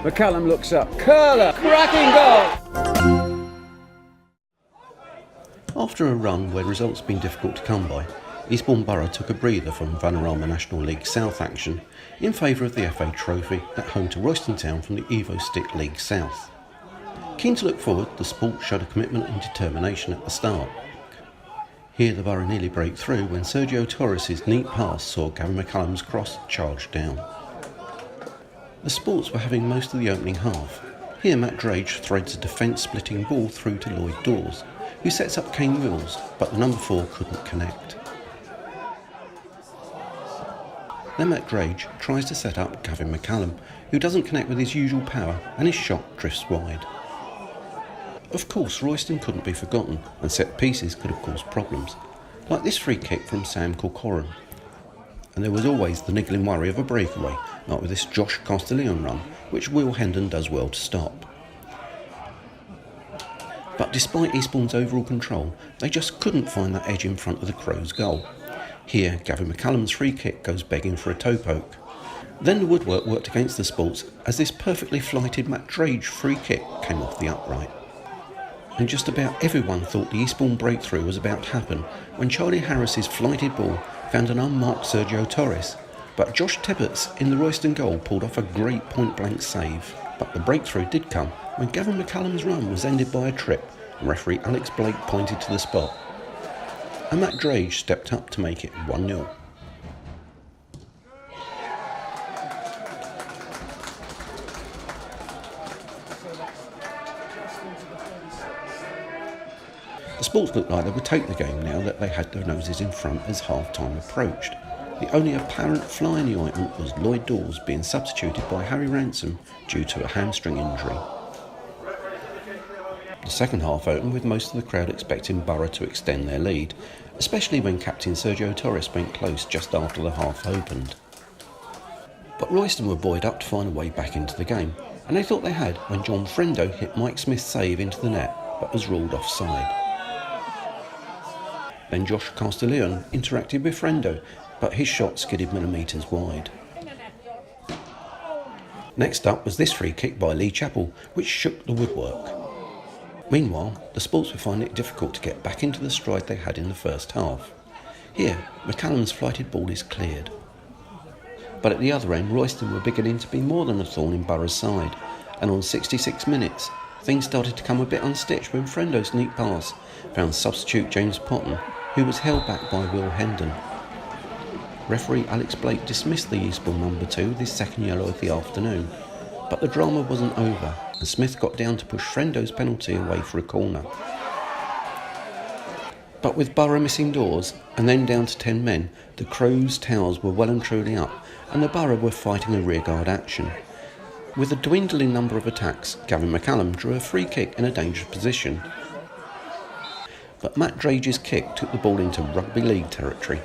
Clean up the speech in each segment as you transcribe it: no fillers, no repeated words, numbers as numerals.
McCallum looks up. Curler! Cracking goal! After a run where results had been difficult to come by, Eastbourne Borough took a breather from Vanarama National League South action in favour of the FA Trophy at home to Royston Town from the Evo Stick League South. Keen to look forward, the sport showed a commitment and determination at the start. Here the Borough nearly break through when Sergio Torres' neat pass saw Gavin McCallum's cross charged down. The Sports were having most of the opening half. Here Matt Drage threads a defence-splitting ball through to Lloyd Dawes, who sets up Kane Wills, but the number 4 couldn't connect. Then Matt Drage tries to set up Gavin McCallum, who doesn't connect with his usual power and his shot drifts wide. Of course, Royston couldn't be forgotten, and set pieces could have caused problems, like this free kick from Sam Corcoran. And there was always the niggling worry of a breakaway, like with this Josh Castellion run, which Will Hendon does well to stop. But despite Eastbourne's overall control, they just couldn't find that edge in front of the Crows' goal. Here, Gavin McCallum's free kick goes begging for a toe poke. Then the woodwork worked against the Sports as this perfectly flighted Matt Drage free kick came off the upright. And just about everyone thought the Eastbourne breakthrough was about to happen when Charlie Harris's flighted ball found an unmarked Sergio Torres, but Josh Tebbett's in the Royston goal pulled off a great point-blank save. But the breakthrough did come when Gavin McCallum's run was ended by a trip and referee Alex Blake pointed to the spot. And Matt Drage stepped up to make it 1-0. The Sports looked like they would take the game now that they had their noses in front as half-time approached. The only apparent fly in the ointment was Lloyd Dawes being substituted by Harry Ransom due to a hamstring injury. The second half opened with most of the crowd expecting Borough to extend their lead, especially when captain Sergio Torres went close just after the half opened. But Royston were buoyed up to find a way back into the game, and they thought they had when John Frendo hit Mike Smith's save into the net but was ruled offside. Then Josh Castellion interacted with Frendo, but his shot skidded millimetres wide. Next up was this free kick by Lee Chappell, which shook the woodwork. Meanwhile, the Sports were finding it difficult to get back into the stride they had in the first half. Here, McCallum's flighted ball is cleared. But at the other end, Royston were beginning to be more than a thorn in Borough's side, and on 66 minutes, things started to come a bit unstitched when Frendo's neat pass found substitute James Potton, who was held back by Will Hendon. Referee Alex Blake dismissed the Eastbourne number 2 with his second yellow of the afternoon, but the drama wasn't over, and Smith got down to push Frendo's penalty away for a corner. But with Borough missing Dawes, and then down to 10 men, the Crows' towers were well and truly up, and the Borough were fighting a rearguard action. With a dwindling number of attacks, Gavin McCallum drew a free kick in a dangerous position. But Matt Drage's kick took the ball into rugby league territory.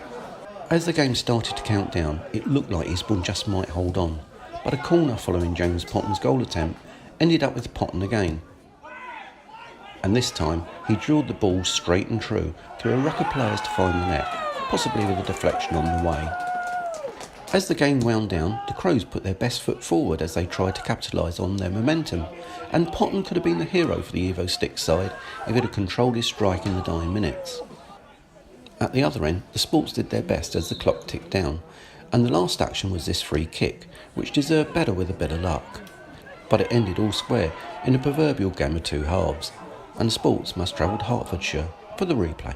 As the game started to count down, it looked like Eastbourne just might hold on, but a corner following James Potton's goal attempt ended up with Potton again. And this time, he drilled the ball straight and true through a ruck of players to find the net, possibly with a deflection on the way. As the game wound down, the Crows put their best foot forward as they tried to capitalise on their momentum, and Potton could have been the hero for the Evo Stick side if it had controlled his strike in the dying minutes. At the other end, the Sports did their best as the clock ticked down, and the last action was this free kick, which deserved better with a bit of luck. But it ended all square in a proverbial game of two halves, and the Sports must travel to Hertfordshire for the replay.